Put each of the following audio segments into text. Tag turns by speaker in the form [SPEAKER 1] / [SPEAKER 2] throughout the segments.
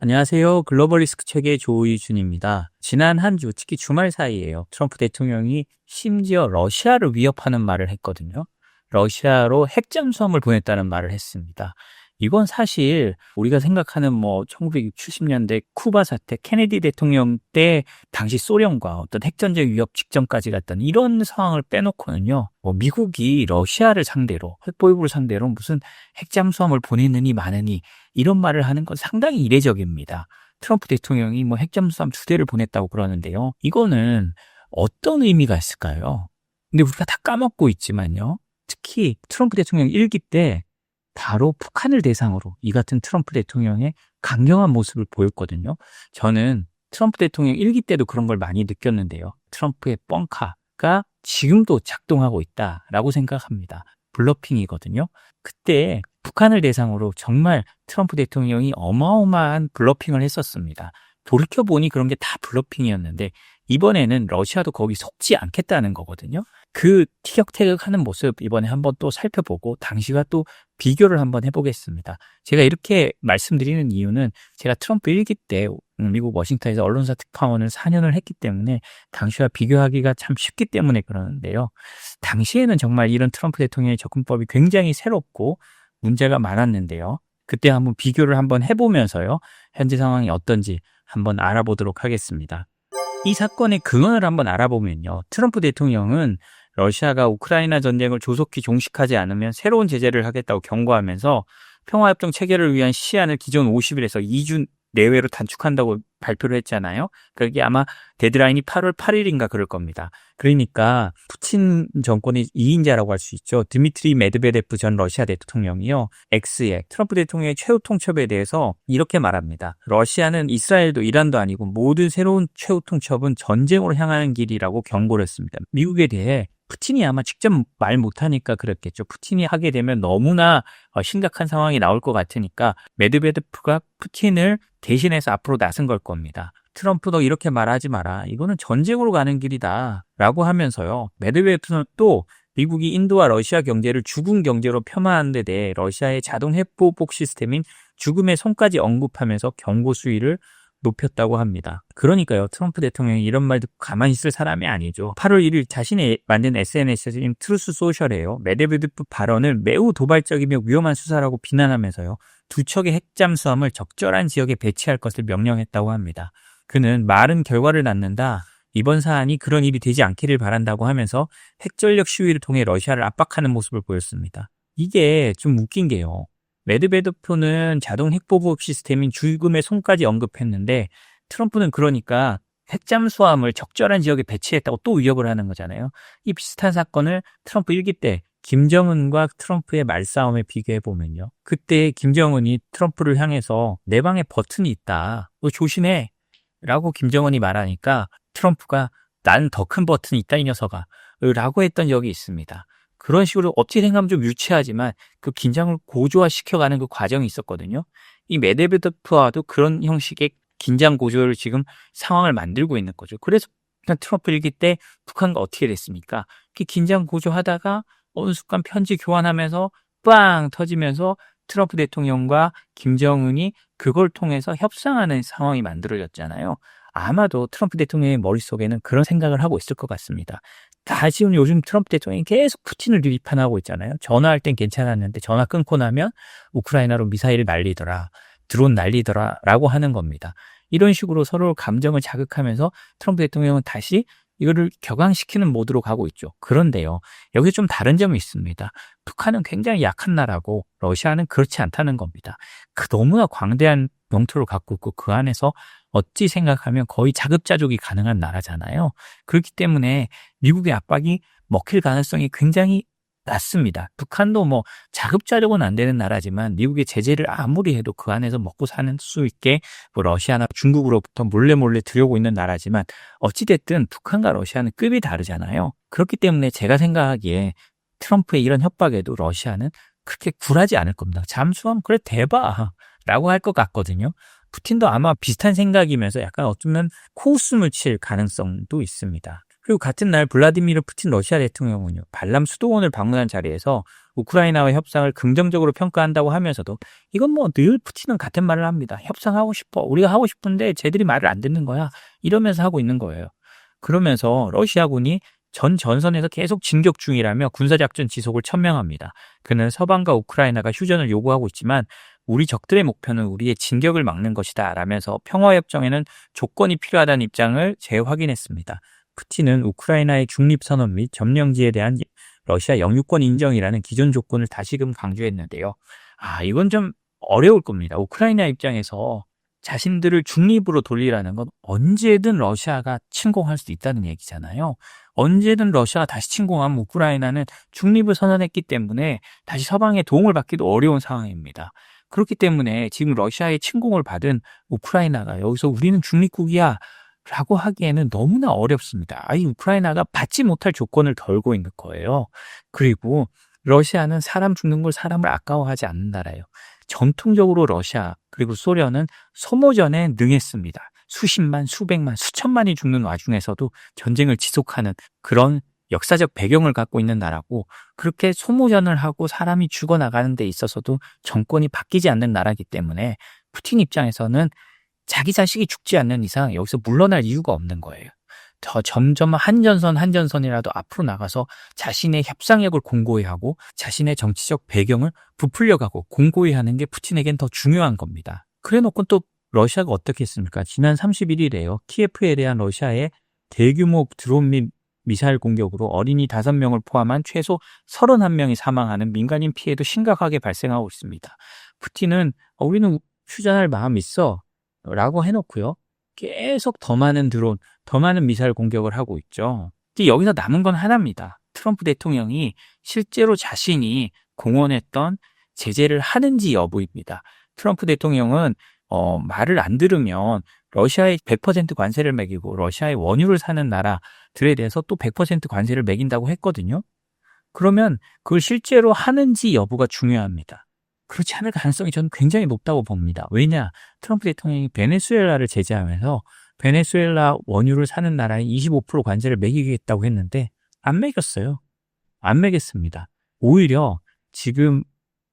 [SPEAKER 1] 안녕하세요. 글로벌 리스크 체계 조이준입니다. 지난 한 주, 특히 주말 사이에요. 트럼프 대통령이 심지어 러시아를 위협하는 말을 했거든요. 러시아로 핵 잠수함을 보냈다는 말을 했습니다. 이건 사실 우리가 생각하는 1970년대 쿠바 사태, 케네디 대통령 때 당시 소련과 어떤 핵전쟁 위협 직전까지 갔던 이런 상황을 빼놓고는요. 미국이 러시아를 상대로, 핵보유국을 상대로 무슨 핵 잠수함을 보내느니 마느니 이런 말을 하는 건 상당히 이례적입니다. 트럼프 대통령이 핵잠수함 2대를 보냈다고 그러는데요. 이거는 어떤 의미가 있을까요? 근데 우리가 다 까먹고 있지만요. 특히 트럼프 대통령 1기 때 바로 북한을 대상으로 이 같은 트럼프 대통령의 강경한 모습을 보였거든요. 저는 트럼프 대통령 1기 때도 그런 걸 많이 느꼈는데요. 트럼프의 뻥카가 지금도 작동하고 있다라고 생각합니다. 블러핑이거든요. 그때 북한을 대상으로 정말 트럼프 대통령이 어마어마한 블러핑을 했었습니다. 돌이켜보니 그런 게 다 블러핑이었는데 이번에는 러시아도 거기 속지 않겠다는 거거든요. 그 티격태격하는 모습 이번에 한번 또 살펴보고 당시와 또 비교를 한번 해보겠습니다. 제가 이렇게 말씀드리는 이유는 제가 트럼프 1기 때 미국 워싱턴에서 언론사 특파원을 4년을 했기 때문에 당시와 비교하기가 참 쉽기 때문에 그러는데요. 당시에는 정말 이런 트럼프 대통령의 접근법이 굉장히 새롭고 문제가 많았는데요. 그때 한번 비교를 한번 해보면서요. 현재 상황이 어떤지 한번 알아보도록 하겠습니다. 이 사건의 근원을 한번 알아보면요. 트럼프 대통령은 러시아가 우크라이나 전쟁을 조속히 종식하지 않으면 새로운 제재를 하겠다고 경고하면서 평화협정 체결을 위한 시한을 기존 50일에서 2주 내외로 단축한다고 발표를 했잖아요. 그게 아마 데드라인이 8월 8일인가 그럴 겁니다. 그러니까 푸틴 정권의 2인자라고 할 수 있죠. 드미트리 메드베데프 전 러시아 대통령이요. X에 트럼프 대통령의 최후 통첩에 대해서 이렇게 말합니다. 러시아는 이스라엘도 이란도 아니고 모든 새로운 최후 통첩은 전쟁으로 향하는 길이라고 경고를 했습니다. 미국에 대해 푸틴이 아마 직접 말 못하니까 그랬겠죠. 푸틴이 하게 되면 너무나 심각한 상황이 나올 것 같으니까 메드베데프가 푸틴을 대신해서 앞으로 나선 걸 겁니다. 트럼프도 이렇게 말하지 마라. 이거는 전쟁으로 가는 길이다. 라고 하면서요. 메드베데프는 또 미국이 인도와 러시아 경제를 죽은 경제로 폄하하는 데 대해 러시아의 자동 핵보복 시스템인 죽음의 손까지 언급하면서 경고 수위를 높였다고 합니다. 그러니까요. 트럼프 대통령이 이런 말 듣고 가만히 있을 사람이 아니죠. 8월 1일 자신이 만든 SNS인 트루스 소셜에요. 메드베데프 발언을 매우 도발적이며 위험한 수사라고 비난하면서요. 2척의 핵잠수함을 적절한 지역에 배치할 것을 명령했다고 합니다. 그는 말은 결과를 낳는다. 이번 사안이 그런 일이 되지 않기를 바란다고 하면서 핵전력 시위를 통해 러시아를 압박하는 모습을 보였습니다. 이게 좀 웃긴 게요. 메드베데프는 자동 핵보복 시스템인 죽음의 손까지 언급했는데 트럼프는 그러니까 핵잠수함을 적절한 지역에 배치했다고 또 위협을 하는 거잖아요. 이 비슷한 사건을 트럼프 1기 때 김정은과 트럼프의 말싸움에 비교해보면요. 그때 김정은이 트럼프를 향해서 내 방에 버튼이 있다. 너 조심해. 라고 김정은이 말하니까 트럼프가 난 더 큰 버튼이 있다 이 녀석아. 라고 했던 적이 있습니다. 그런 식으로 어찌 생각하면 좀 유치하지만 그 긴장을 고조화시켜가는 그 과정이 있었거든요. 이 메드베데프와도 그런 형식의 긴장 고조를 지금 상황을 만들고 있는 거죠. 그래서 트럼프 일기 때 북한과 어떻게 됐습니까? 이렇게 긴장 고조하다가 어느 순간 편지 교환하면서 빵 터지면서 트럼프 대통령과 김정은이 그걸 통해서 협상하는 상황이 만들어졌잖아요. 아마도 트럼프 대통령의 머릿속에는 그런 생각을 하고 있을 것 같습니다. 지금 요즘 트럼프 대통령이 계속 푸틴을 비판하고 있잖아요. 전화할 땐 괜찮았는데 전화 끊고 나면 우크라이나로 미사일을 날리더라, 드론 날리더라 라고 하는 겁니다. 이런 식으로 서로 감정을 자극하면서 트럼프 대통령은 다시 이거를 격앙시키는 모드로 가고 있죠. 그런데요. 여기 좀 다른 점이 있습니다. 북한은 굉장히 약한 나라고 러시아는 그렇지 않다는 겁니다. 너무나 광대한 영토를 갖고 있고 그 안에서 어찌 생각하면 거의 자급자족이 가능한 나라잖아요. 그렇기 때문에 미국의 압박이 먹힐 가능성이 굉장히 낮습니다. 북한도 자급자족은 안 되는 나라지만 미국의 제재를 아무리 해도 그 안에서 먹고 사는 수 있게 러시아나 중국으로부터 몰래 들여오고 있는 나라지만 어찌됐든 북한과 러시아는 급이 다르잖아요. 그렇기 때문에 제가 생각하기에 트럼프의 이런 협박에도 러시아는 그렇게 굴하지 않을 겁니다. 잠수함 그래 대박 라고 할 것 같거든요. 푸틴도 아마 비슷한 생각이면서 약간 어쩌면 코웃음을 칠 가능성도 있습니다. 그리고 같은 날 블라디미르 푸틴 러시아 대통령은요, 발람 수도원을 방문한 자리에서 우크라이나와 협상을 긍정적으로 평가한다고 하면서도 이건 뭐 늘 푸틴은 같은 말을 합니다. 협상하고 싶어. 우리가 하고 싶은데 쟤들이 말을 안 듣는 거야. 이러면서 하고 있는 거예요. 그러면서 러시아군이 전 전선에서 계속 진격 중이라며 군사작전 지속을 천명합니다. 그는 서방과 우크라이나가 휴전을 요구하고 있지만 우리 적들의 목표는 우리의 진격을 막는 것이다 라면서 평화협정에는 조건이 필요하다는 입장을 재확인했습니다. 푸틴은 우크라이나의 중립선언 및 점령지에 대한 러시아 영유권 인정이라는 기존 조건을 다시금 강조했는데요. 이건 좀 어려울 겁니다. 우크라이나 입장에서 자신들을 중립으로 돌리라는 건 언제든 러시아가 침공할 수 있다는 얘기잖아요. 언제든 러시아가 다시 침공하면 우크라이나는 중립을 선언했기 때문에 다시 서방의 도움을 받기도 어려운 상황입니다. 그렇기 때문에 지금 러시아의 침공을 받은 우크라이나가 여기서 우리는 중립국이야 라고 하기에는 너무나 어렵습니다. 우크라이나가 받지 못할 조건을 걸고 있는 거예요. 그리고 러시아는 사람 죽는 걸 사람을 아까워하지 않는 나라예요. 전통적으로 러시아 그리고 소련은 소모전에 능했습니다. 수십만, 수백만, 수천만이 죽는 와중에서도 전쟁을 지속하는 그런 역사적 배경을 갖고 있는 나라고, 그렇게 소모전을 하고 사람이 죽어나가는 데 있어서도 정권이 바뀌지 않는 나라이기 때문에 푸틴 입장에서는 자기 자식이 죽지 않는 이상 여기서 물러날 이유가 없는 거예요. 더 점점 한전선이라도 앞으로 나가서 자신의 협상력을 공고히 하고 자신의 정치적 배경을 부풀려가고 공고히 하는 게 푸틴에겐 더 중요한 겁니다. 그래놓고 또 러시아가 어떻게 했습니까? 지난 31일에요. 키예프에 대한 러시아의 대규모 드론 및 미사일 공격으로 어린이 5명을 포함한 최소 31명이 사망하는 민간인 피해도 심각하게 발생하고 있습니다. 푸틴은 우리는 휴전할 마음 있어 라고 해놓고요, 계속 더 많은 드론, 더 많은 미사일 공격을 하고 있죠. 여기서 남은 건 하나입니다. 트럼프 대통령이 실제로 자신이 공언했던 제재를 하는지 여부입니다. 트럼프 대통령은 말을 안 들으면 러시아에 100% 관세를 매기고 러시아의 원유를 사는 나라들에 대해서 또 100% 관세를 매긴다고 했거든요. 그러면 그걸 실제로 하는지 여부가 중요합니다. 그렇지 않을 가능성이 저는 굉장히 높다고 봅니다. 왜냐? 트럼프 대통령이 베네수엘라를 제재하면서 베네수엘라 원유를 사는 나라에 25% 관세를 매기겠다고 했는데 안 매겼어요. 안 매겼습니다. 오히려 지금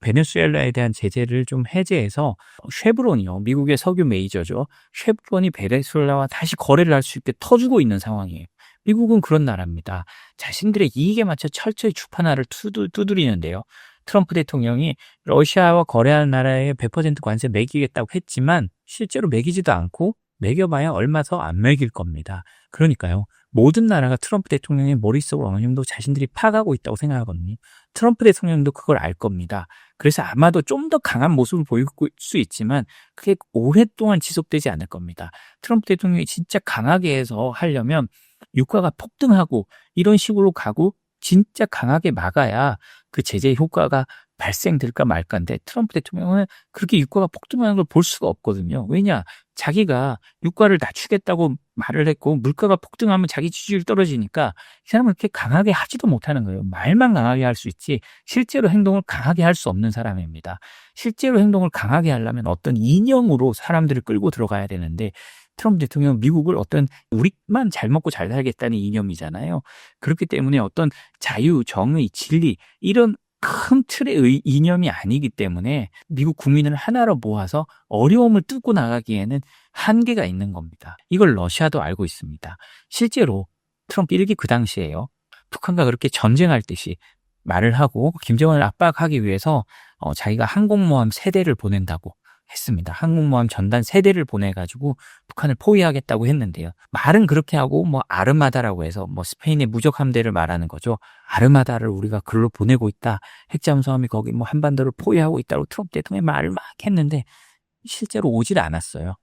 [SPEAKER 1] 베네수엘라에 대한 제재를 좀 해제해서 쉐브론이요, 미국의 석유 메이저죠. 쉐브론이 베네수엘라와 다시 거래를 할 수 있게 터주고 있는 상황이에요. 미국은 그런 나라입니다. 자신들의 이익에 맞춰 철저히 주판화를 두드리는데요. 트럼프 대통령이 러시아와 거래하는 나라에 100% 관세 매기겠다고 했지만 실제로 매기지도 않고 매겨봐야 얼마 더 안 매길 겁니다. 그러니까요, 모든 나라가 트럼프 대통령의 머릿속을 어느 정도 자신들이 파가고 있다고 생각하거든요. 트럼프 대통령도 그걸 알 겁니다. 그래서 아마도 좀 더 강한 모습을 보일 수 있지만 그게 오랫동안 지속되지 않을 겁니다. 트럼프 대통령이 진짜 강하게 해서 하려면 유가가 폭등하고 이런 식으로 가고 진짜 강하게 막아야 그 제재 효과가 발생될까 말까인데, 트럼프 대통령은 그렇게 유가가 폭등하는 걸 볼 수가 없거든요. 왜냐? 자기가 유가를 낮추겠다고 말을 했고 물가가 폭등하면 자기 지지율이 떨어지니까 이 사람은 그렇게 강하게 하지도 못하는 거예요. 말만 강하게 할 수 있지 실제로 행동을 강하게 할 수 없는 사람입니다. 실제로 행동을 강하게 하려면 어떤 이념으로 사람들을 끌고 들어가야 되는데, 트럼프 대통령은 미국을 어떤 우리만 잘 먹고 잘 살겠다는 이념이잖아요. 그렇기 때문에 어떤 자유, 정의, 진리 이런 큰 틀의 이념이 아니기 때문에 미국 국민을 하나로 모아서 어려움을 뚫고 나가기에는 한계가 있는 겁니다. 이걸 러시아도 알고 있습니다. 실제로 트럼프 1기 그 당시에요, 북한과 그렇게 전쟁할 듯이 말을 하고 김정은을 압박하기 위해서 자기가 항공모함 3대를 보낸다고 했습니다. 항공모함 전단 3대를 보내가지고 북한을 포위하겠다고 했는데요. 말은 그렇게 하고 아르마다라고 해서 스페인의 무적 함대를 말하는 거죠. 아르마다를 우리가 글로 보내고 있다. 핵잠수함이 거기 한반도를 포위하고 있다고 트럼프 대통령이 말을 막 했는데 실제로 오질 않았어요.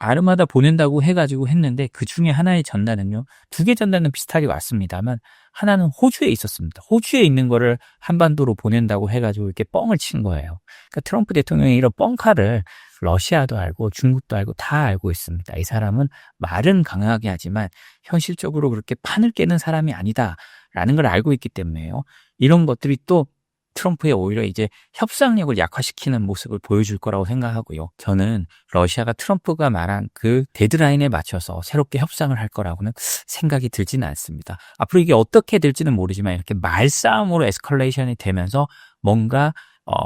[SPEAKER 1] 아르마다 보낸다고 해가지고 했는데 그 중에 하나의 전단은요, 2개 전단은 비슷하게 왔습니다만 하나는 호주에 있었습니다. 호주에 있는 거를 한반도로 보낸다고 해가지고 이렇게 뻥을 친 거예요. 그러니까 트럼프 대통령이 이런 뻥카를 러시아도 알고 중국도 알고 다 알고 있습니다. 이 사람은 말은 강하게 하지만 현실적으로 그렇게 판을 깨는 사람이 아니다라는 걸 알고 있기 때문에요. 이런 것들이 또 트럼프의 오히려 이제 협상력을 약화시키는 모습을 보여줄 거라고 생각하고요. 저는 러시아가 트럼프가 말한 그 데드라인에 맞춰서 새롭게 협상을 할 거라고는 생각이 들지는 않습니다. 앞으로 이게 어떻게 될지는 모르지만 이렇게 말싸움으로 에스컬레이션이 되면서 뭔가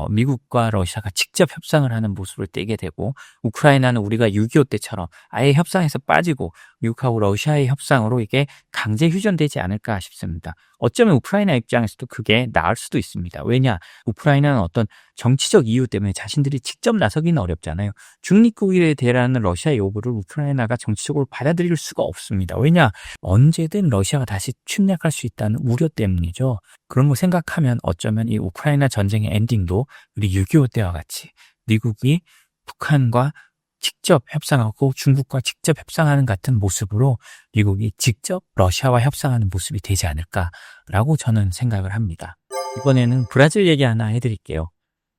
[SPEAKER 1] 미국과 러시아가 직접 협상을 하는 모습을 떼게 되고, 우크라이나는 우리가 6.25 때처럼 아예 협상에서 빠지고 미국하고 러시아의 협상으로 이게 강제 휴전되지 않을까 싶습니다. 어쩌면 우크라이나 입장에서도 그게 나을 수도 있습니다. 왜냐? 우크라이나는 어떤 정치적 이유 때문에 자신들이 직접 나서기는 어렵잖아요. 중립국에 대라는 러시아의 요구를 우크라이나가 정치적으로 받아들일 수가 없습니다. 왜냐? 언제든 러시아가 다시 침략할 수 있다는 우려 때문이죠. 그런 거 생각하면 어쩌면 이 우크라이나 전쟁의 엔딩도 우리 6.25 때와 같이 미국이 북한과 직접 협상하고 중국과 직접 협상하는 같은 모습으로 미국이 직접 러시아와 협상하는 모습이 되지 않을까라고 저는 생각을 합니다. 이번에는 브라질 얘기 하나 해드릴게요.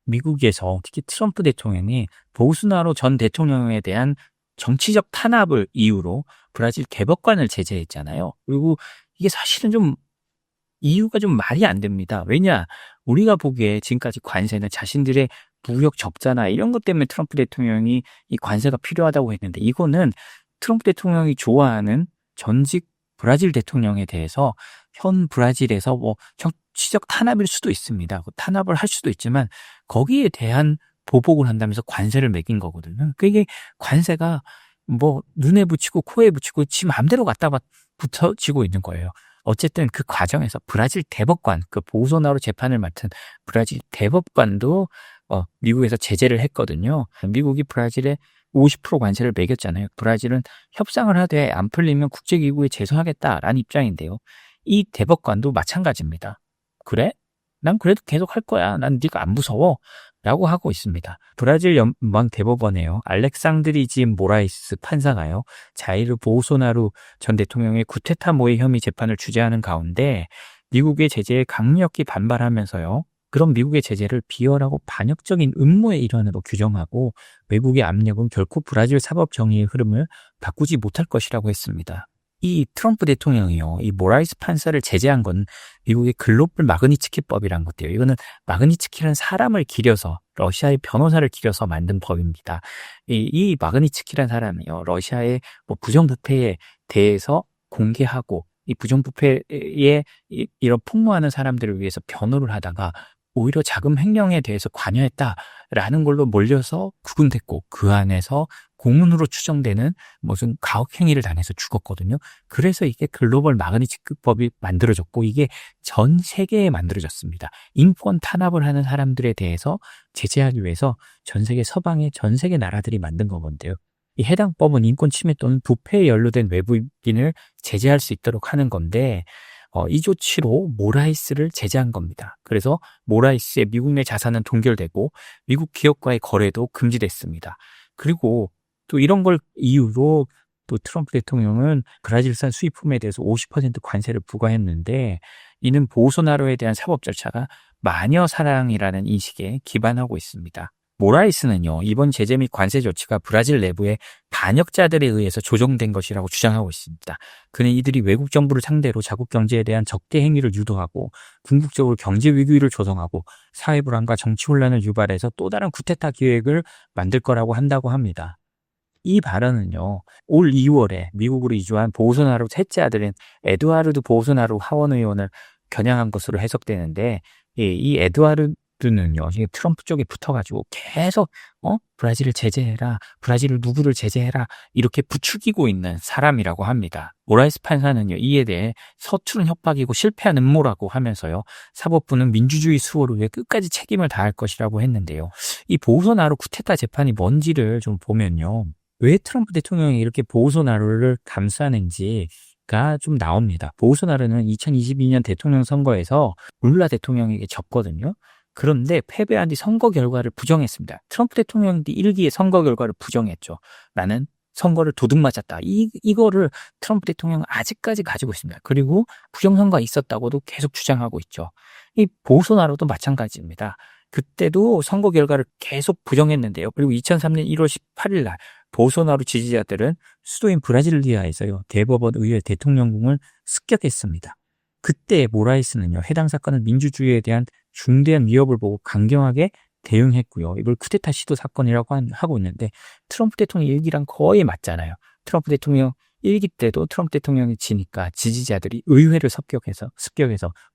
[SPEAKER 1] 미국에서 특히 트럼프 대통령이 보우스나로 전 대통령에 대한 정치적 탄압을 이유로 브라질 대법관을 제재했잖아요. 그리고 이게 사실은 좀 이유가 좀 말이 안 됩니다. 왜냐? 우리가 보기에 지금까지 관세는 자신들의 무역 적자나 이런 것 때문에 트럼프 대통령이 이 관세가 필요하다고 했는데, 이거는 트럼프 대통령이 좋아하는 전직 브라질 대통령에 대해서 현 브라질에서 뭐 정치적 탄압일 수도 있습니다. 탄압을 할 수도 있지만 거기에 대한 보복을 한다면서 관세를 매긴 거거든요. 그게 관세가 뭐 눈에 붙이고 코에 붙이고 지 맘대로 갖다 붙어지고 있는 거예요. 어쨌든 그 과정에서 브라질 대법관, 그 보우소나로 재판을 맡은 브라질 대법관도 미국에서 제재를 했거든요. 미국이 브라질에 50% 관세를 매겼잖아요. 브라질은 협상을 하되 안 풀리면 국제기구에 제소하겠다라는 입장인데요. 이 대법관도 마찬가지입니다. 그래? 난 그래도 계속 할 거야. 난 네가 안 무서워. 라고 하고 있습니다. 브라질 연방 대법원에요, 알렉상드리지 모라이스 판사가요, 자이르 보우소나루 전 대통령의 쿠데타 모의 혐의 재판을 주재하는 가운데 미국의 제재에 강력히 반발하면서요, 그럼 미국의 제재를 비열하고 반역적인 음모의 일환으로 규정하고 외국의 압력은 결코 브라질 사법 정의의 흐름을 바꾸지 못할 것이라고 했습니다. 이 트럼프 대통령이요, 이 모라이스 판사를 제재한 건 미국의 글로벌 마그니츠키법이란 것이에요. 이거는 마그니츠키라는 사람을 기려서, 러시아의 변호사를 기려서 만든 법입니다. 이 마그니츠키라는 사람이요, 러시아의 뭐 부정부패에 대해서 공개하고 이 부정부패에 이런 폭로하는 사람들을 위해서 변호를 하다가 오히려 자금 횡령에 대해서 관여했다라는 걸로 몰려서 구금됐고, 그 안에서 고문으로 추정되는 무슨 가혹행위를 당해서 죽었거든요. 그래서 이게 글로벌 마그니츠키법이 만들어졌고, 이게 전 세계에 만들어졌습니다. 인권 탄압을 하는 사람들에 대해서 제재하기 위해서 전 세계 서방의 전 세계 나라들이 만든 건데요. 이 해당 법은 인권 침해 또는 부패에 연루된 외국인을 제재할 수 있도록 하는 건데, 이 조치로 모라이스를 제재한 겁니다. 그래서 모라이스의 미국 내 자산은 동결되고 미국 기업과의 거래도 금지됐습니다. 그리고 또 이런 걸 이유로 또 트럼프 대통령은 브라질산 수입품에 대해서 50% 관세를 부과했는데, 이는 보우소나로에 대한 사법 절차가 마녀 사랑이라는 인식에 기반하고 있습니다. 모라이스는요, 이번 제재 및 관세 조치가 브라질 내부의 반역자들에 의해서 조정된 것이라고 주장하고 있습니다. 그는 이들이 외국 정부를 상대로 자국 경제에 대한 적대 행위를 유도하고 궁극적으로 경제 위기를 조성하고 사회 불안과 정치 혼란을 유발해서 또 다른 쿠데타 기획을 만들 거라고 한다고 합니다. 이 발언은요, 올 2월에 미국으로 이주한 보우소나루 셋째 아들인 에두아르드 보우소나루 하원 의원을 겨냥한 것으로 해석되는데, 이 에두아르드는요, 트럼프 쪽에 붙어가지고 계속 브라질을 제재해라, 브라질을 누구를 제재해라, 이렇게 부추기고 있는 사람이라고 합니다. 모라이스 판사는요, 이에 대해 서투른 협박이고 실패한 음모라고 하면서요, 사법부는 민주주의 수호를 위해 끝까지 책임을 다할 것이라고 했는데요. 이 보우소나루 쿠데타 재판이 뭔지를 좀 보면요, 왜 트럼프 대통령이 이렇게 보우소나루를 감싸는지가 좀 나옵니다. 보우소나루는 2022년 대통령 선거에서 룰라 대통령에게 졌거든요. 그런데 패배한 뒤 선거 결과를 부정했습니다. 트럼프 대통령이 1기의 선거 결과를 부정했죠. 나는 선거를 도둑맞았다. 이거를 트럼프 대통령은 아직까지 가지고 있습니다. 그리고 부정선거가 있었다고도 계속 주장하고 있죠. 이 보우소나루도 마찬가지입니다. 그때도 선거 결과를 계속 부정했는데요. 그리고 2003년 1월 18일 날 보우소나루 지지자들은 수도인 브라질리아에서요, 대법원 의회 대통령궁을 습격했습니다. 그때 모라이스는요, 해당 사건은 민주주의에 대한 중대한 위협을 보고 강경하게 대응했고요. 이걸 쿠데타 시도 사건이라고 하고 있는데 트럼프 대통령 일기랑 거의 맞잖아요. 트럼프 대통령 일기 때도 트럼프 대통령이 지니까 지지자들이 의회를 습격해서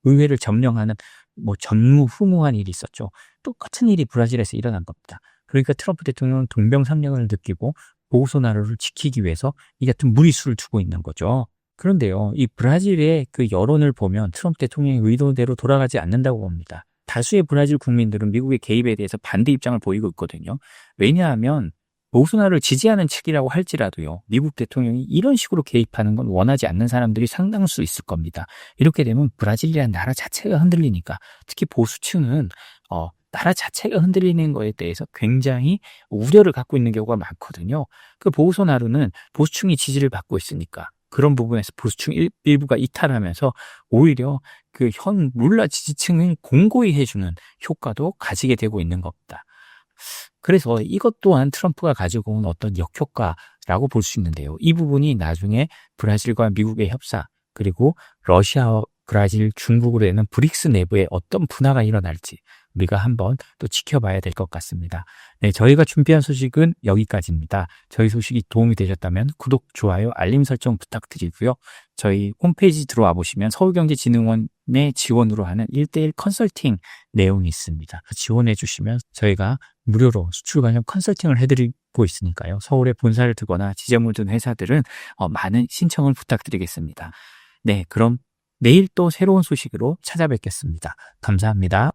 [SPEAKER 1] 의회를 점령하는 뭐 전무후무한 일이 있었죠. 똑같은 일이 브라질에서 일어난 겁니다. 그러니까 트럼프 대통령은 동병상련을 느끼고 보우소나루를 지키기 위해서 이 같은 무리수를 두고 있는 거죠. 그런데요, 이 브라질의 그 여론을 보면 트럼프 대통령의 의도대로 돌아가지 않는다고 봅니다. 다수의 브라질 국민들은 미국의 개입에 대해서 반대 입장을 보이고 있거든요. 왜냐하면 보우소나루를 지지하는 측이라고 할지라도요, 미국 대통령이 이런 식으로 개입하는 건 원하지 않는 사람들이 상당수 있을 겁니다. 이렇게 되면 브라질이라는 나라 자체가 흔들리니까, 특히 보수층은 나라 자체가 흔들리는 거에 대해서 굉장히 우려를 갖고 있는 경우가 많거든요. 그 보우소나루는 보수층이 지지를 받고 있으니까 그런 부분에서 보수층 일부가 이탈하면서 오히려 그 현 룰라 지지층을 공고히 해주는 효과도 가지게 되고 있는 겁니다. 그래서 이것 또한 트럼프가 가지고 온 어떤 역효과라고 볼 수 있는데요. 이 부분이 나중에 브라질과 미국의 협상, 그리고 러시아와 브라질, 중국으로 되는 브릭스 내부에 어떤 분화가 일어날지 우리가 한번 또 지켜봐야 될 것 같습니다. 네, 저희가 준비한 소식은 여기까지입니다. 저희 소식이 도움이 되셨다면 구독, 좋아요, 알림 설정 부탁드리고요. 저희 홈페이지 들어와 보시면 서울경제진흥원의 지원으로 하는 1:1 컨설팅 내용이 있습니다. 지원해 주시면 저희가 무료로 수출 관련 컨설팅을 해드리고 있으니까요. 서울에 본사를 두거나 지점을 둔 회사들은 많은 신청을 부탁드리겠습니다. 네, 그럼 내일 또 새로운 소식으로 찾아뵙겠습니다. 감사합니다.